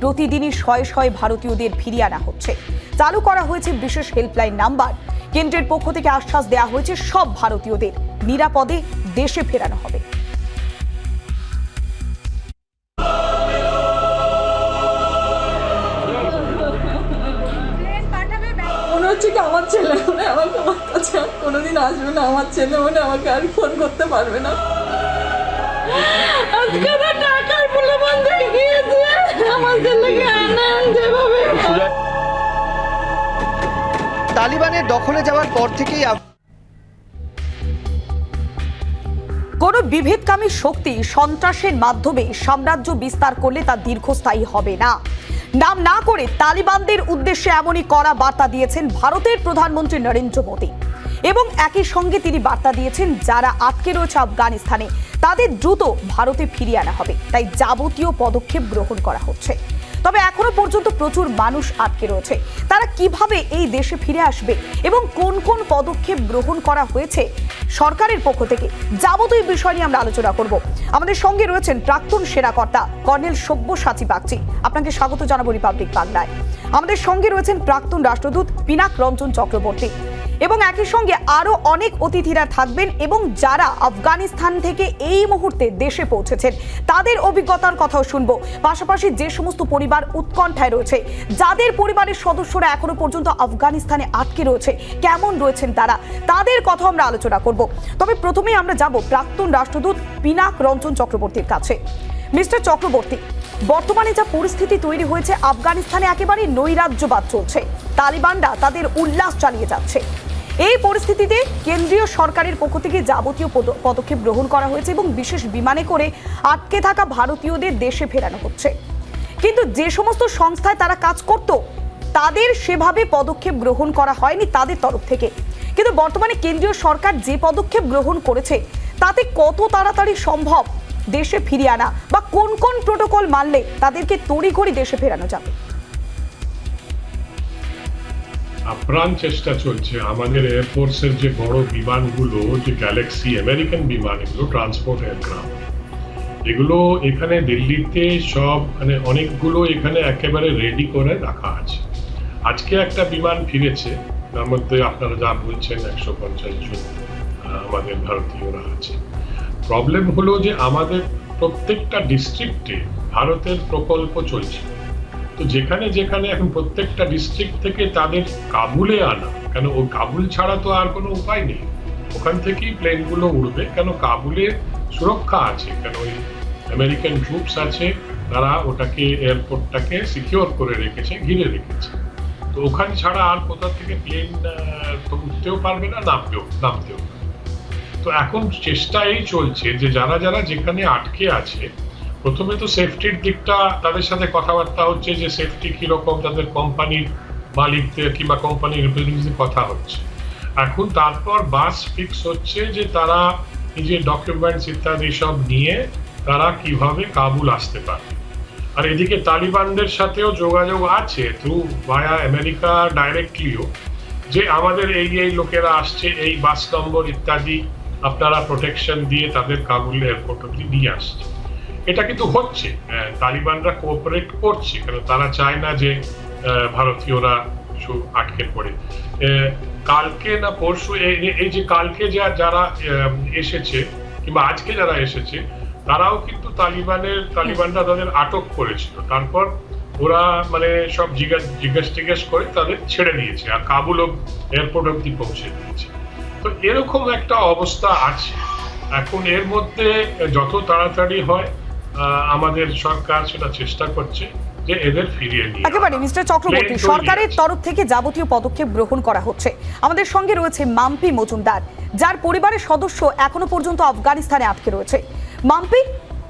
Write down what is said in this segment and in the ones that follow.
প্রতিদিনই শয়ে শয়ে ভারতীয়দের ফিরিয়ে আনা হচ্ছে। চালু করা হয়েছে বিশেষ হেল্পলাইন নাম্বার। কেন্দ্রের পক্ষ থেকে আশ্বাস দেওয়া হয়েছে সব ভারতীয়দের নিরাপদে দেশে ফেরানো হবে। মনে হচ্ছে কি আমার ছেলে মনে আমাকে আমার কাছে কোনোদিন আসবে না, আমার ছেলে মনে আমাকে আর ফোন করতে পারবে না। আজকে টাকার প্রলোভন দেখিয়েছে আমার ছেলেকে আনেন যেভাবে। তালিবানের দখলে যাওয়ার পর থেকেই কোনো বিভেদকামী শক্তি সন্ত্রাসের মাধ্যমে সাম্রাজ্য বিস্তার করলে তা দীর্ঘস্থায়ী হবে না। নাম না করে তালিবানদের উদ্দেশ্যে এমনই কড়া বার্তা দিয়েছেন ভারতের প্রধানমন্ত্রী নরেন্দ্র মোদী এবং একই সঙ্গে তিনি বার্তা দিয়েছেন যারা আটকে রয়েছে আফগানিস্তানে তাদের দ্রুত ভারতে ফিরিয়ে আনা হবে, তাই যাবতীয় পদক্ষেপ গ্রহণ করা হচ্ছে। তবে এখনো পর্যন্ত প্রচুর মানুষ আটকে রয়েছে, তারা কিভাবে এই দেশে ফিরে আসবে এবং কোন কোন পদক্ষেপ গ্রহণ করা হয়েছে সরকারের পক্ষ থেকে, যাবতীয় বিষয় নিয়ে আমরা আলোচনা করব। আমাদের সঙ্গে রয়েছেন প্রাক্তন সেনাকর্তা কর্নেল সব্যসাচী বাগচি, আপনাকে স্বাগত জানাবো রিপাবলিক বাংলায়। আমাদের সঙ্গে রয়েছেন প্রাক্তন রাষ্ট্রদূত পিনাক রঞ্জন চক্রবর্তী এবং একই সঙ্গে আরো অনেক অতিথিরা থাকবেন এবং যারা আফগানিস্তান থেকে এই মুহূর্তে দেশে পৌঁছেছেন তাদের অভিজ্ঞতার কথাও শুনবো। পাশাপাশি যে সমস্ত পরিবার উৎকণ্ঠায় রয়েছে, যাদের পরিবারের সদস্যরা এখনো পর্যন্ত আফগানিস্তানে আটকে রয়েছে, কেমন রয়েছেন তারা, তাদের কথা আমরা আলোচনা করব। তবে প্রথমেই আমরা যাব প্রাক্তন রাষ্ট্রদূত পিনাক রঞ্জন চক্রবর্তীর কাছে। মিস্টার চক্রবর্তী, বর্তমানে যা পরিস্থিতি তৈরি হয়েছে, আফগানিস্তানে একেবারে নৈরাজ্যবাদ চলছে, তালিবানরা তাদের উল্লাস চালিয়ে যাচ্ছে। এই পরিস্থিতিতে কেন্দ্রীয় সরকারের পক্ষ থেকে যাবতীয় পদক্ষেপ গ্রহণ করা হয়েছে এবং বিশেষ বিমানে করে আটকে থাকা ভারতীয়দের দেশে ফেরানো হচ্ছে। কিন্তু যে সমস্ত সংস্থায় তারা কাজ করত তাদের সেভাবে পদক্ষেপ গ্রহণ করা হয়নি তাদের তরফ থেকে। কিন্তু বর্তমানে কেন্দ্রীয় সরকার যে পদক্ষেপ গ্রহণ করেছে তাতে কত তাড়াতাড়ি সম্ভব দেশে ফিরিয়ে আনা বা কোন কোন প্রোটোকল মানলে তাদেরকে তড়িঘড়ি দেশে ফেরানো যাবে? আপ্রাণ চেষ্টা চলছে। আমাদের এয়ারফোর্সের যে বড় বিমানগুলো, যে গ্যালাক্সি আমেরিকান বিমান, এগুলো ট্রান্সপোর্ট এয়ারক্রাফট, এগুলো এখানে দিল্লিতে সব অনেকগুলো এখানে একেবারে রেডি করে রাখা আছে। আজকে একটা বিমান ফিরেছে, তার মধ্যে আপনারা যা বলছেন 150 জন আমাদের ভারতীয়রা আছে। প্রবলেম হলো যে আমাদের প্রত্যেকটা ডিস্ট্রিক্টে ভারতের প্রকল্প চলছে, তো যেখানে যেখানে এখন প্রত্যেকটা ডিস্ট্রিক্ট থেকে তাদের কাবুলে আনা, কেন ও কাবুল ছাড়া তো আর কোনো উপায় নেই, ওখান থেকেই প্লেনগুলো উড়বে, কেন কাবুলে সুরক্ষা আছে, কেন ওই আমেরিকান ট্রুপস আছে, তারা ওটাকে এয়ারপোর্টটাকে সিকিউর করে রেখেছে, ঘিরে রেখেছে। তো ওখানে ছাড়া আর কোথা থেকে প্লেন তো উঠতেও পারবে না, নামতেও। তো এখন চেষ্টা এই চলছে যে যারা যারা যেখানে আটকে আছে, প্রথমে তো সেফটির দিকটা তাদের সাথে কথাবার্তা হচ্ছে যে সেফটি কিরকম, তাদের কোম্পানির মালিকদের কিংবা কোম্পানির রিপ্রেজেন্টেটিভ কথা হচ্ছে। এখন তারপর বাস ফিক্স হচ্ছে যে তারা নিজের ডকুমেন্টস ইত্যাদি সব নিয়ে তারা কিভাবে কাবুল আসতে পারবে। আর এদিকে তালিবানদের সাথেও যোগাযোগ আছে থ্রু ভায়া আমেরিকা ডাইরেক্টলিও, যে আমাদের এই লোকেরা আসছে, এই বাস নম্বর ইত্যাদি আপনারা প্রোটেকশন দিয়ে তাদের কাবুল এয়ারপোর্ট অব্দি নিয়ে আসছে। এটা কিন্তু হচ্ছে, তালিবানরা কোঅপারেট করছে, কারণ তারা চায় না যে ভারতীয়রা আটকে পড়ে। কালকে না পরশু, এই যে কালকে যারা এসেছে কিংবা আজকে যারা এসেছে, তারাও কিন্তু তালিবানরা তাদের আটক করেছিল, তারপর ওরা সব জিজ্ঞেস করে তাদের ছেড়ে দিয়েছে আর কাবুল এয়ারপোর্ট অব্দি পৌঁছে দিয়েছে। তো এরকম একটা অবস্থা আছে। এখন এর মধ্যে যত তাড়াতাড়ি হয় আমাদের সরকার সেটা চেষ্টা করছে যে এদের ফিরিয়ে নিয়ে। একেবারে মিস্টার চক্রবর্তী, সরকারের তরফ থেকে যাবতীয় পদক্ষেপ গ্রহণ করা হচ্ছে। আমাদের সঙ্গে রয়েছে মাম্পি মজুমদার, যার পরিবারের সদস্য এখনো পর্যন্ত আফগানিস্তানে আটকে রয়েছে। মাম্পি,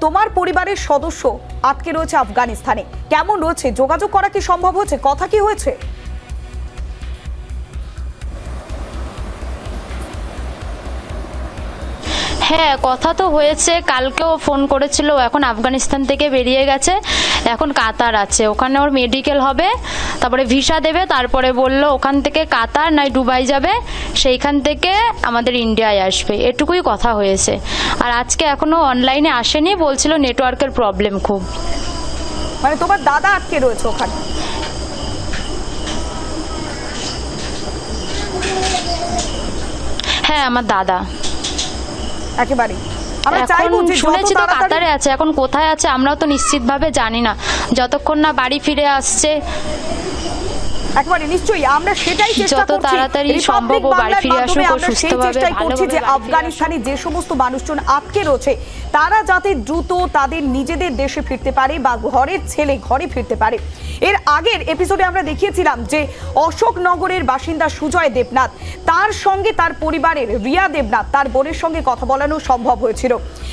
তোমার পরিবারের সদস্য আটকে রয়েছে আফগানিস্তানে, কেমন রয়েছে? যোগাযোগ করা কি সম্ভব হচ্ছে? কথা কি হয়েছে? হ্যাঁ, কথা তো হয়েছে, কালকেও ফোন করেছিল। এখন আফগানিস্তান থেকে বেরিয়ে গেছে, এখন কাতার আছে, ওখানে ওর মেডিকেল হবে, তারপরে ভিসা দেবে, তারপরে বলল ওখান থেকে কাতার নয় দুবাই যাবে, সেইখান থেকে আমাদের ইন্ডিয়ায় আসবে, এটুকুই কথা হয়েছে। আর আজকে এখনো অনলাইনে আসেনি, বলছিল নেটওয়ার্কের প্রবলেম খুব। মানে তোমার দাদা আটকে রয়েছে ওখানে? হ্যাঁ, আমার দাদা। একেবারে আমরা এখন চাইবো যে যত শুনেছি তো তাড়াতাড়ি কাতারে আছে, এখন কোথায় আছে আমরাও তো নিশ্চিতভাবে জানি না, যতক্ষণ না বাড়ি ফিরে আসছে। একেবারে নিশ্চয়ই আমরা সেটাই চেষ্টা যত করছি, তাড়াতাড়ি রিপাবলিক সম্ভব ও বাড়ি বাংলার ফিরে মাধ্যমে আসুক ও আমরা সেই সুস্থভাবে চেষ্টাই করছি যে ভালোভাবে বাড়ি ফিরে আফগানিস্তানে যে সমস্ত মানুষজন আটকে রয়েছে তারা যাতে দ্রুত তাদের নিজেদের দেশে ফিরতে পারে বা ঘরের ছেলে ঘরে ফিরতে পারে। এর আগের এপিসোডে আমরা দেখিয়েছিলাম যে অশোকনগরের বাসিন্দা সুজয় দেবনাথ, তার সঙ্গে তার পরিবারের রিয়া দেবনাথ, তার বোনের সঙ্গে কথা বলানো সম্ভব হয়েছিল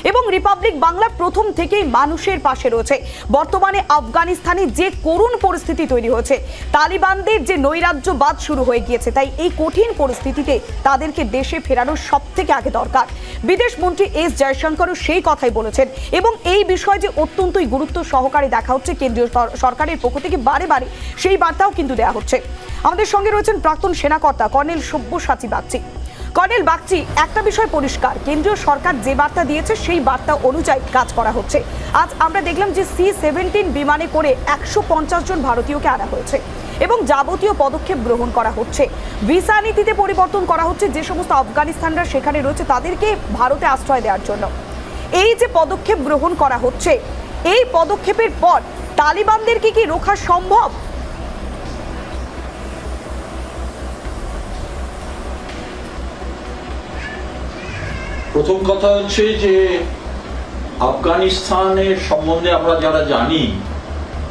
এবং রিপাবলিক বাংলা প্রথম থেকেই মানুষের পাশে রয়েছে। বর্তমানে আফগানিস্তানে যে করুণ পরিস্থিতি তৈরি হয়েছে, তালিবানদের যে নৈরাজ্যবাদ শুরু হয়ে গিয়েছে, তাই এই কঠিন পরিস্থিতিতে তাদেরকে দেশে ফেরানো সব থেকে আগে দরকার। বিদেশ মন্ত্রী এস জয়শঙ্করও সেই কথাই বলেছেন এবং এই বিষয় যে অত্যন্তই গুরুত্ব সহকারে দেখা হচ্ছে কেন্দ্রীয় সরকারের পক্ষ থেকে বারে বারে সেই বার্তাও কিন্তু দেওয়া হচ্ছে। আমাদের সঙ্গে রয়েছেন প্রাক্তন সেনাকর্তা কর্নেল সব্যসাচী বাগচি। কর্নেল বাগচি, একটা বিষয় পরিষ্কার, কেন্দ্রীয় সরকার যে বার্তা দিয়েছে সেই বার্তা অনুযায়ী কাজ করা হচ্ছে। আজ আমরা দেখলাম যে C-17 বিমানে করে 150 জন ভারতীয়কে আনা হয়েছে এবং যাবতীয় পদক্ষেপ গ্রহণ করা হচ্ছে। ভিসা নীতিতে পরিবর্তন করা হচ্ছে, যে সমস্ত আফগানিস্তানরা সেখানে রয়েছে তাদেরকে ভারতে আশ্রয় দেওয়ার জন্য। এই যে পদক্ষেপ গ্রহণ করা হচ্ছে, এই পদক্ষেপের পর তালিবানদেরকে কি রোখা সম্ভব? প্রথম কথা হচ্ছে যে আফগানিস্তানের সম্বন্ধে আমরা যারা জানি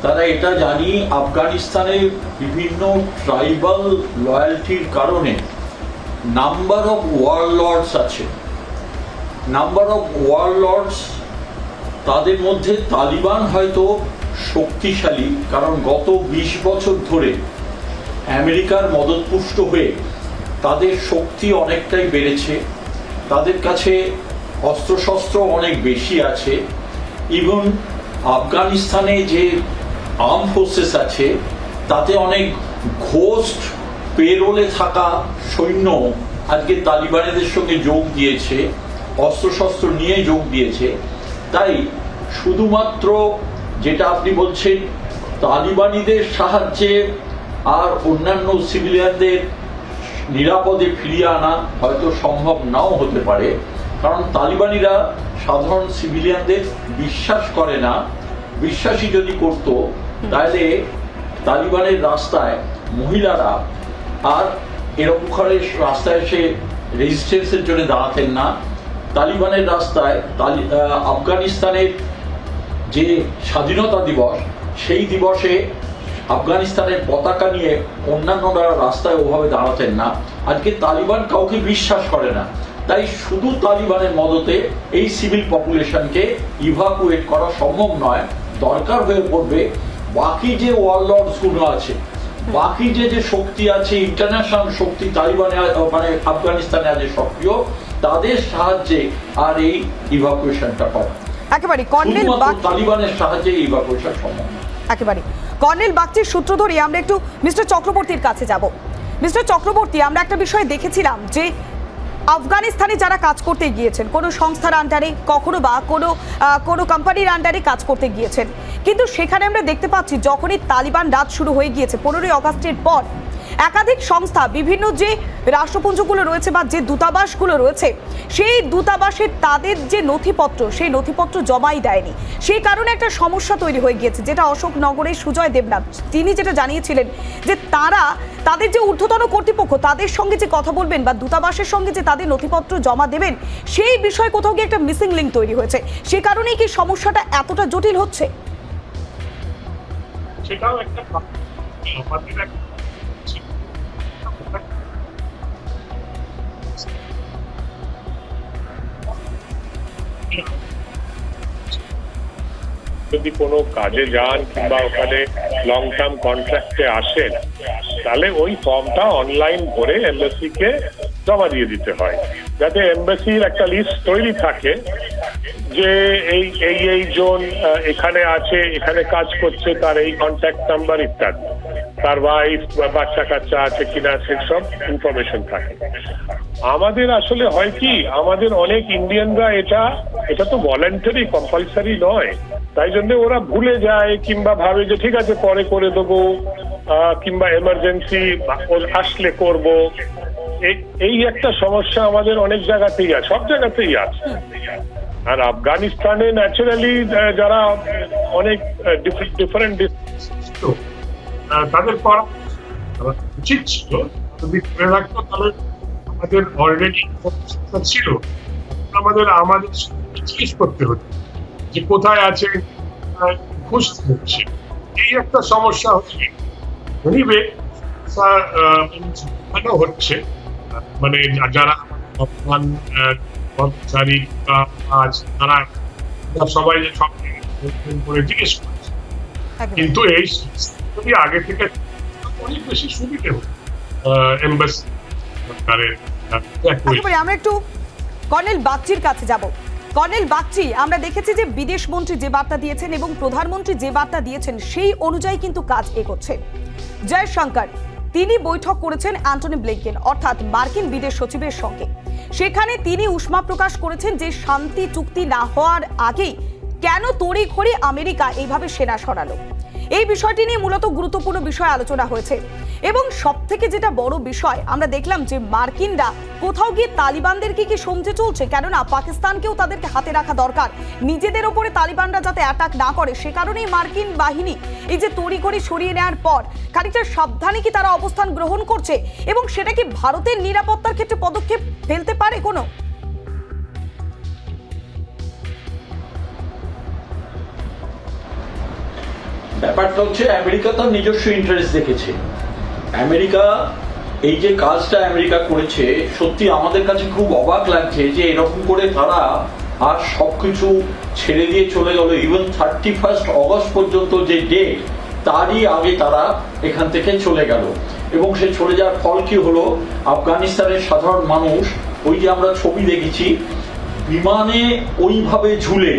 তারা এটা জানি, আফগানিস্তানের বিভিন্ন ট্রাইবাল লয়্যালটির কারণে নাম্বার অফ ওয়ারলর্ডস আছে। নাম্বার অফ ওয়ারলর্ডস, তাদের মধ্যে তালিবান হয়তো শক্তিশালী, কারণ গত 20 বছর ধরে আমেরিকার মদতপুষ্ট হয়ে তাদের শক্তি অনেকটাই বেড়েছে, তাদের কাছে অস্ত্রশস্ত্র অনেক বেশি আছে। ইভেন আফগানিস্তানে যে আর্ম ফোর্সেস আছে তাতে অনেক ঘোস্ট পেরোলে থাকা সৈন্য আজকে তালিবানিদের সঙ্গে যোগ দিয়েছে, অস্ত্রশস্ত্র নিয়ে যোগ দিয়েছে। তাই শুধুমাত্র যেটা আপনি বলছেন তালিবানিদের সাহায্যে আর অন্যান্য সিভিলিয়ানদের নিরাপদে ফিরিয়ে আনা হয়তো সম্ভব নাও হতে পারে, কারণ তালিবানিরা সাধারণ সিভিলিয়ানদের বিশ্বাস করে না। বিশ্বাসী যদি করত তাহলে তালিবানের রাস্তায় মহিলারা আর এরকম করে রাস্তায় এসে রেজিস্ট্যান্সের জন্য দাঁড়াতেন না। তালিবানের রাস্তায় আফগানিস্তানের যে স্বাধীনতা দিবস, সেই দিবসে আফগানিস্তানের পতাকা নিয়ে অন্যান্যরা রাস্তায় ওভাবে দাঁড়াতেন না। আজকে তালিবান কাউকে বিশ্বাস করে না, তাই শুধু তালিবানের মদতে এই সিভিল পপুলেশনকে ইভাকুয়েট করা সম্ভব নয়। দরকার হয়ে পড়বে বাকি যে ওয়ারলর্ডসগুলো আছে, বাকি যে শক্তি আছে, ইন্টারন্যাশনাল শক্তি তালিবানে মানে আফগানিস্তানে আছে সক্রিয়, তাদের সাহায্যে আর এই ইভাকুয়েশনটা করা একেবারে কর্নেল তালিবানের সাহায্যে ইভাকুয়েশন সম্ভব। একেবারে কর্নেল বাগচির সূত্র ধরে আমরা একটু মিস্টার চক্রবর্তীর কাছে যাব। মিস্টার চক্রবর্তী, আমরা একটা বিষয় দেখেছিলাম যে আফগানিস্তানে যারা কাজ করতে গিয়েছেন কোনো সংস্থার আন্ডারে, কখনো বা কোনো কোম্পানির আন্ডারে কাজ করতে গিয়েছেন, কিন্তু সেখানে আমরা দেখতে পাচ্ছি যখনই তালিবান রাজ শুরু হয়ে গিয়েছে 15ই আগস্টের পর, একাধিক সংস্থা, বিভিন্ন যে রাষ্ট্রপুঞ্জগুলো রয়েছে বা যে দূতাবাসগুলো রয়েছে, সেই দূতাবাসের তাদের যে নথিপত্র, সেই নথিপত্র জমাই দেয়নি। সেই কারণে একটা সমস্যা তৈরি হয়ে গিয়েছে, যেটা অশোকনগরের সুজয় দেবনাথ তিনি যেটা জানিয়েছিলেন যে তাদের যে ঊর্ধ্বতন কর্তৃপক্ষ তাদের সঙ্গে যে কথা বলবেন বা দূতাবাসের সঙ্গে যে তাদের নথিপত্র জমা দেবেন, সেই বিষয়ে কোথাও গিয়ে একটা মিসিং লিঙ্ক তৈরি হয়েছে। সে কারণেই কি সমস্যাটা এতটা জটিল হচ্ছে? সেটাও একটা যদি কোনো কাজে যান কিংবা ওখানে লং টার্ম কন্ট্রাক্টে আসেন, তাহলে ওই ফর্মটা অনলাইন ভরে এমবাসিকে জমা দিয়ে দিতে হয়, যাতে এমবাসির একটা লিস্ট তৈরি থাকে যে এই জন এখানে আছে, এখানে কাজ করছে, তার এই কন্ট্যাক্ট নাম্বার ইত্যাদি, তার ওয়াইফ বা বাচ্চা কাচ্চা আছে কিনা সেসব ইনফরমেশন থাকে। আমাদের আসলে হয় কি, আমাদের অনেক ইন্ডিয়ানরা এটা তো ভলান্টারি, কম্পালসারি নয়, তাই জন্য ওরা ভুলে যায় কিংবা ভাবে যে ঠিক আছে পরে করে দেবো, কিংবা এমার্জেন্সি আসলে করব। এই একটা সমস্যা আমাদের অনেক জায়গাতেই আছে, সব জায়গাতেই আছে। আর আফগানিস্তানে ন্যাচারালি যারা অনেক ডিফারেন্ট তাদের করা উচিত ছিল, যদি করে রাখতো তাহলে আমাদের অলরেডি ছিল, আমাদের জিজ্ঞেস করতে হতো যে কোথায় আছে, খুঁজতে হচ্ছে। এই একটা সমস্যা হচ্ছে। হচ্ছে মানে যারা আফগান কর্মচারী তারা সবাই সব করে জিজ্ঞেস করছে, কিন্তু এই যদি আগে থেকে অনেক বেশি সুবিধে হতো এমবাসি সরকারের। আমরা একটু কর্নেল বাগচির কাছে যাব। কর্নেল বাগচি, আমরা দেখেছি যে বিদেশ মন্ত্রী যে বার্তা দিয়েছেন এবং প্রধানমন্ত্রী যে বার্তা দিয়েছেন সেই অনুযায়ী কিন্তু কাজ এগোচ্ছে। জয়শঙ্কর তিনি বৈঠক করেছেন অ্যান্টনি ব্লিংকেন অর্থাৎ মার্কিন বিদেশ সচিবের সঙ্গে। সেখানে তিনি উষ্মা প্রকাশ করেছেন যে শান্তি চুক্তি না হওয়ার আগেই কেন তড়িঘড়ি আমেরিকা এইভাবে সেনা সরালো। এই বিষয়টি নিয়ে মূলত গুরুত্বপূর্ণ বিষয় আলোচনা হয়েছে এবং সবথেকে যেটা বড় বিষয় আমরা দেখলাম যে মার্কিনরা কোথাও গিয়ে তালিবানদেরকে কি সমঝে চলছে, কেননা পাকিস্তানকেও তাদেরকে হাতে রাখা দরকার, নিজেদের ওপরে তালিবানরা যাতে অ্যাটাক না করে। সে কারণেই মার্কিন বাহিনী এই যে তড়িঘড়ি সরিয়ে নেওয়ার পর খানিকটা সাবধানে কি তারা অবস্থান গ্রহণ করছে এবং সেটা কি ভারতের নিরাপত্তার ক্ষেত্রে পদক্ষেপ ফেলতে পারে কোনো? ব্যাপারটা হচ্ছে আমেরিকা তার নিজস্ব ইন্টারেস্ট দেখেছে। আমেরিকা এই যে কাজটা আমেরিকা করেছে, সত্যি আমাদের কাছে খুব অবাক লাগছে যে এরকম করে তারা আর সবকিছু ছেড়ে দিয়ে চলে গেল। ইভেন 31 অগস্ট পর্যন্ত যে ডেট, তারই আগে তারা এখান থেকে চলে গেল। এবং সে চলে যাওয়ার ফল কি হলো, আফগানিস্তানের সাধারণ মানুষ, ওই যে আমরা ছবি দেখেছি, বিমানে ওইভাবে ঝুলে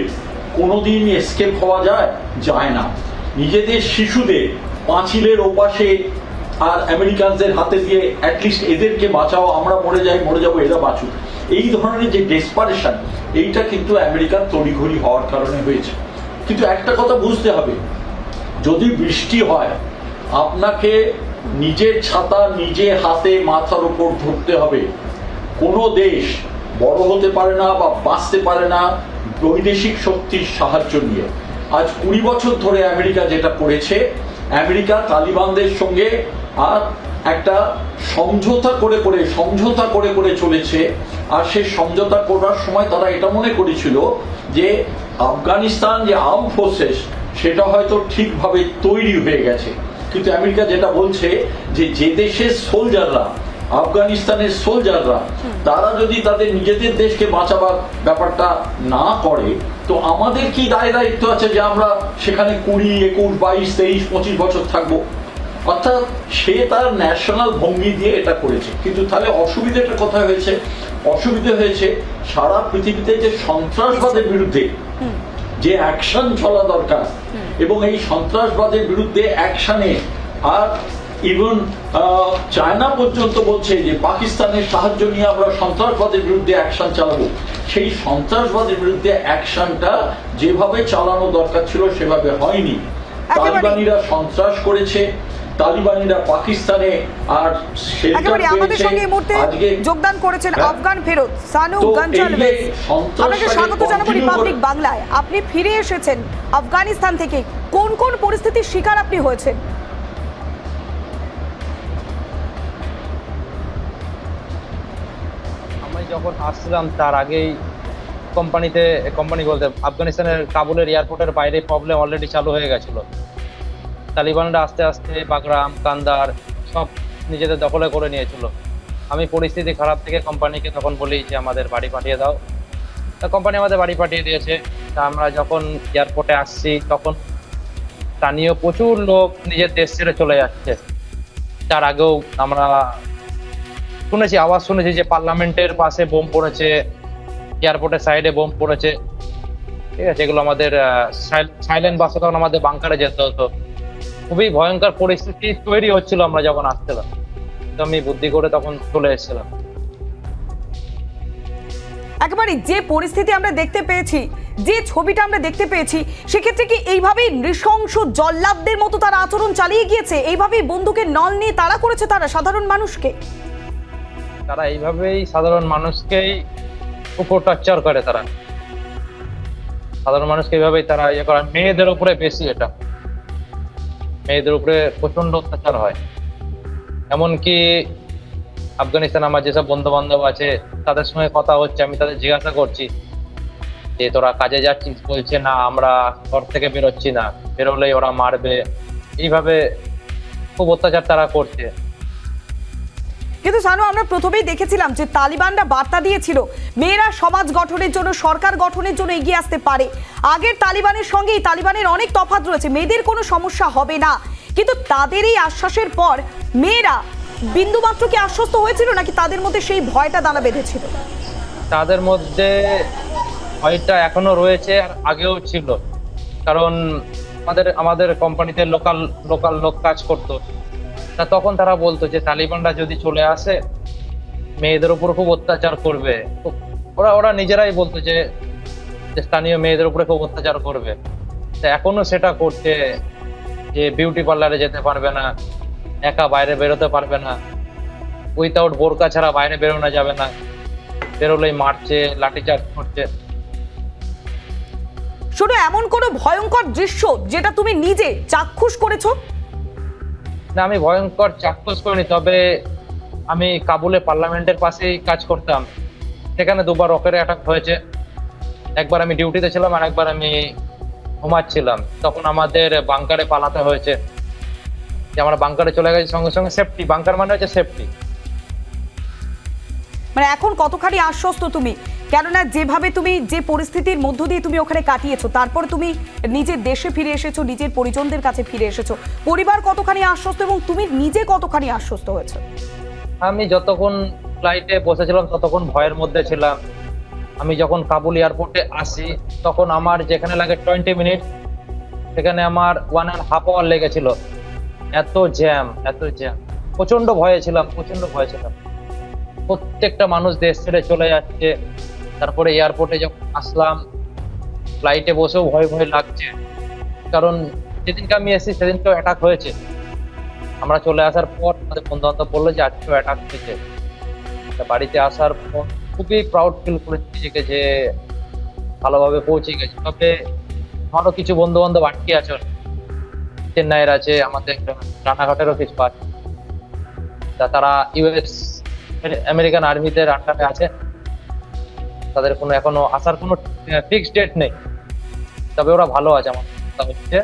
কোনোদিন এসকেপ হওয়া যায় না। নিজেদের শিশুদের পাঁচিলের ওপাশে আর আমেরিকানদের হাতে দিয়ে অ্যাটলিস্ট এদেরকে বাঁচাও, আমরা মরে যাবো, এরা বাঁচুক, এই ধরনের যে ডেসপারেশন, এইটা কিন্তু আমেরিকার তড়িঘড়ি হওয়ার কারণে হয়েছে। কিন্তু একটা কথা বুঝতে হবে, যদি বৃষ্টি হয় আপনাকে নিজের ছাতা নিজে হাতে মাথার উপর ধরতে হবে। কোনো দেশ বড় হতে পারে না বা বাঁচতে পারে না বৈদেশিক শক্তির সাহায্য নিয়ে। আজ 20 বছর ধরে আমেরিকা যেটা করেছে, আমেরিকা তালিবানদের সঙ্গে আর একটা সমঝোতা করে চলেছে। আর সেই সমঝোতা করার সময় তারা এটা মনে করেছিল যে আফগানিস্তান যে আর্ম ফোর্সেস সেটা হয়তো ঠিকভাবে তৈরি হয়ে গেছে। কিন্তু আমেরিকা যেটা বলছে যে দেশের সোলজাররা, আফগানিস্তানের সোলজাররা, তারা যদি তাদের নিজেদের দেশকে বাঁচাবার ব্যাপারটা না করে, তো আমাদের কি দায়িত্ব আছে যে আমরা সেখানে 20, 21, 22, 23, 25 বছর থাকবো। অর্থাৎ সে তার ন্যাশনাল ভঙ্গি দিয়ে এটা করেছে। কিন্তু তাহলে অসুবিধাটা কোথায় হয়েছে? অসুবিধা হয়েছে সারা পৃথিবীতে যে সন্ত্রাসবাদের বিরুদ্ধে যে অ্যাকশন চলা দরকার, এবং এই সন্ত্রাসবাদের বিরুদ্ধে অ্যাকশনে আর ইভেন চায়না পর্যন্ত বলছে যে পাকিস্তানের সাহায্য নিয়ে আমরা সন্ত্রাসবাদের বিরুদ্ধে অ্যাকশন চালাবো। সেই সন্ত্রাসবাদের বিরুদ্ধে অ্যাকশনটা যেভাবে চালানো দরকার ছিল সেভাবে হয়নি। তালিবানিরা সন্ত্রাস করেছে, তালিবানিরা পাকিস্তানে আর আমাদের সঙ্গে এই মুহূর্তে যোগদান করেছেন আফগান ফেরত সানু গঞ্জালভেজ। আপনাকে স্বাগত জানাবো রিপাবলিক বাংলায়। আপনি ফিরে এসেছেন আফগানিস্তান থেকে, কোন কোন পরিস্থিতির শিকার আপনি হয়েছেন? আমি যখন আসছিলাম তার আগেই কোম্পানি বলতে আফগানিস্তানের কাবুলের এয়ারপোর্টের বাইরে প্রবলেম অলরেডি চালু হয়ে গেছিল। তালিবানরা আস্তে আস্তে বাগরাম, কান্দার সব নিজেদের দখলে করে নিয়েছিল। আমি পরিস্থিতি খারাপ থেকে কোম্পানিকে তখন বলি যে আমাদের বাড়ি পাঠিয়ে দাও। তা কোম্পানি আমাদের বাড়ি পাঠিয়ে দিয়েছে। তা আমরা যখন এয়ারপোর্টে আসছি তখন স্থানীয় প্রচুর লোক নিজের দেশ ছেড়ে চলে যাচ্ছে। তার আগেও আমরা আওয়াজ শুনেছি যে পার্লামেন্টের পাশে বোম পড়েছে, এয়ারপোর্টের সাইডে বোম পড়েছে। ঠিক আছে, এগুলো আমাদের সাইলেন্ট বাসে তখন আমাদের বাংকারে যেতে হতো। খুবই ভয়ঙ্কর পরিস্থিতি তৈরি হচ্ছিল আমরা যখন আসছিলাম। তো আমি বুদ্ধি করে তখন চলে এসেছিলাম। একেবারে যে পরিস্থিতি আমরা দেখতে পেয়েছি, যে ছবিটা আমরা দেখতে পেয়েছি, সেক্ষেত্রে কি এইভাবেই নৃশংস জল্লাদদের মতো তারা আচরণ চালিয়ে গিয়েছে? এইভাবেই বন্দুকের নল নিয়ে তাড়া করেছে তারা সাধারণ মানুষকে? তারা এইভাবেই সাধারণ মানুষকেই উপর টর্চার করে। তারা সাধারণ মানুষকে এইভাবেই তারা ইয়ে করে। মেয়েদের উপরে বেশি, এটা মেয়েদের উপরে প্রচন্ড অত্যাচার হয়। এমনকি আফগানিস্তান আমার যেসব বন্ধু বান্ধব আছে তাদের সঙ্গে কথা হচ্ছে, আমি তাদের জিজ্ঞাসা করছি যে তোরা কাজে যাচ্ছিস, বলছে না আমরা ঘর থেকে বেরোচ্ছি না, বেরোলেই ওরা মারবে। এইভাবে খুব অত্যাচার তারা করছে। কিন্তু জানো, আমরা প্রথমেই দেখেছিলাম যে তালিবানরা বার্তা দিয়েছিল মেয়েরা সমাজ গঠনের জন্য, সরকার গঠনের জন্য এগিয়ে আসতে পারে। আগের তালিবানের সঙ্গে এই তালিবানের অনেক তফাৎ রয়েছে, মেয়েদের কোনো সমস্যা হবে না। কিন্তু তাদের এই আশ্বাসের পর মেয়েরা বিন্দুমাত্র কি আশ্বস্ত হয়েছিল, নাকি তাদের মধ্যে সেই ভয়টা দানা বেঁধেছিল? তাদের মধ্যে ভয়টা এখনো রয়েছে, আর আগেও ছিল। কারণ আমাদের কোম্পানিতে লোকাল লোক কাজ করতো, তা তখন তারা বলতো যে তালিবানরা যদি চলে আসে মেয়েদের উপর খুব অত্যাচার করবে। ওরা নিজেরাই বলতো যে স্থানীয় মেয়েদের উপরে খুব অত্যাচার করবে। তা এখনো সেটা করছে, যে বিউটি পার্লারে যেতে পারবে না, একা বাইরে বেরোতে পারবে না, উইথাউট বোরকা ছাড়া বাইরে বেরোনো যাবে না, বেরোলেই মারছে, লাঠিচার্জ করছে। শুধু এমন কোনো ভয়ঙ্কর দৃশ্য যেটা তুমি নিজে চাক্ষুষ করেছো? না, আমি ভয়ঙ্কর চাক্ষুষ করিনি, তবে আমি কাবুলে পার্লামেন্টের পাশেই কাজ করতাম। সেখানে দুবার রকেট অ্যাটাক হয়েছে। একবার আমি ডিউটিতে ছিলাম, আর একবার আমি ঘুমাচ্ছিলাম। তখন আমাদের বাংকারে পালাতে হয়েছে। যে আমরা বাংকারে চলে গেছি সঙ্গে সঙ্গে সেফটি। বাংকার মানে হচ্ছে সেফটি। মানে এখন কতখানি আশ্বস্ত তুমি? কেননা যেভাবে তুমি যে পরিস্থিতির মধ্য দিয়ে তুমি ওখানে কাটিয়েছো, তারপর তুমি নিজের দেশে ফিরে এসেছো, নিজের পরিজনদের কাছে ফিরে এসেছো, পরিবার কতখানি আশ্বস্ত এবং তুমি নিজে কতখানি আশ্বস্ত হয়েছো? আমি যতক্ষণ ফ্লাইটে বসেছিলাম ততক্ষণ ভয়ের মধ্যে ছিলাম। আমি যখন কাবুল এয়ারপোর্টে আসি তখন আমার যেখানে লাগে 20 মিনিট, সেখানে আমার 1.5 আওয়ার লেগেছিল। এত জ্যাম। প্রচন্ড ভয়ে ছিলাম। প্রত্যেকটা মানুষ দেশ ছেড়ে চলে যাচ্ছে। তারপরে এয়ারপোর্টে যখন আসলাম, ফ্লাইটে বসেও ভয় লাগছে। কারণ যেদিনকে আমি এসেছি সেদিনকেও অ্যাটাক হয়েছে। আমরা চলে আসার পর আমাদের বন্ধু বান্ধব বললো যে আজকেও অ্যাটাক হয়েছে। বাড়িতে আসার পর খুবই প্রাউড ফিল করেছি নিজেকে যে ভালোভাবে পৌঁছে গেছি। তবে আমারও কিছু বন্ধু বান্ধব আটকে আছে, চেন্নাইয়ের আছে, আমাদের রানাঘাটেরও কিছু আছে। তারা ইউএস আমেরিকান আর্মিদের আন্ডারে আছে। তাদের কোনো এখনো আসার কোনো ফিক্সড ডেট নেই, তবে ওরা ভালো আছে। আমার কথা হচ্ছে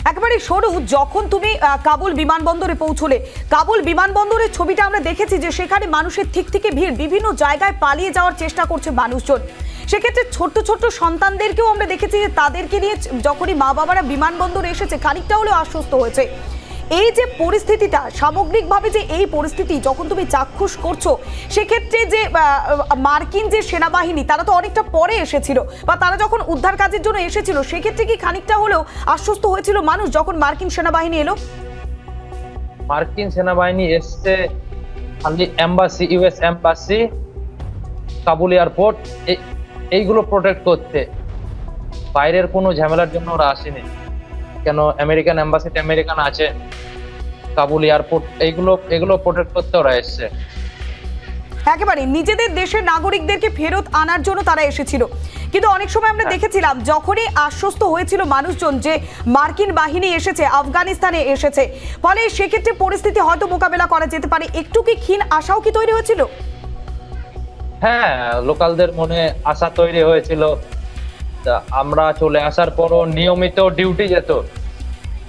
একেবারে সরু, যখন তুমি কাবুল বিমানবন্দরে পৌঁছলে, কাবুল বিমানবন্দরের ছবিটা আমরা দেখেছি যে সেখানে মানুষের ঠিক থেকে ভিড়, বিভিন্ন জায়গায় পালিয়ে যাওয়ার চেষ্টা করছে মানুষজন। সেক্ষেত্রে ছোট্ট ছোট্ট সন্তানদেরকেও আমরা দেখেছি যে তাদেরকে নিয়ে যখনই মা বাবারা বিমানবন্দরে এসেছে খানিকটা হলেও আশ্বস্ত হয়েছে। এই যে পরিস্থিতিটা, সামগ্রিকভাবে যে এই পরিস্থিতি যখন তুমি চাক্ষুষ করছো, সেক্ষেত্রে যে মার্কিন যে সেনাবাহিনী তারা তো অনেকটা পরে এসেছিল, বা তারা যখন উদ্ধার কাজের জন্য এসেছিল, সেক্ষেত্রে কি খানিকটা হলেও আশ্বস্ত হয়েছিল মানুষ যখন মার্কিন সেনাবাহিনী এলো? মার্কিন সেনাবাহিনী এসছে খালি embassy, US embassy, Kabul airport, এইগুলো প্রোটেক্ট করতে। বাইরের কোনো ঝামেলার জন্য ওরা আসেনি। কেন আমেরিকান এম্বাসিতে আমেরিকান আছে, কাবুল এয়ারপোর্ট, এগুলো প্রোটেক্ট করতে ওরা এসছে। একেবারে নিজেদের দেশের নাগরিকদেরকে ফেরত আনার জন্য তারা এসেছিল। কিন্তু অনেক সময় আমরা দেখেছিলাম যখনই আশ্বস্ত হয়েছিল মানুষজন যে মার্কিন বাহিনী এসেছে, আফগানিস্তানে এসেছে, ফলে সেক্ষেত্রে পরিস্থিতি হয়তো মোকাবেলা করা যেতে পারে, একটু কি ক্ষীণ আশাও কি তৈরি হয়েছিল? হ্যাঁ, লোকালদের মনে আশা তৈরি হয়েছিল। আমরা চলে আসার পরও নিয়মিত ডিউটি যেত।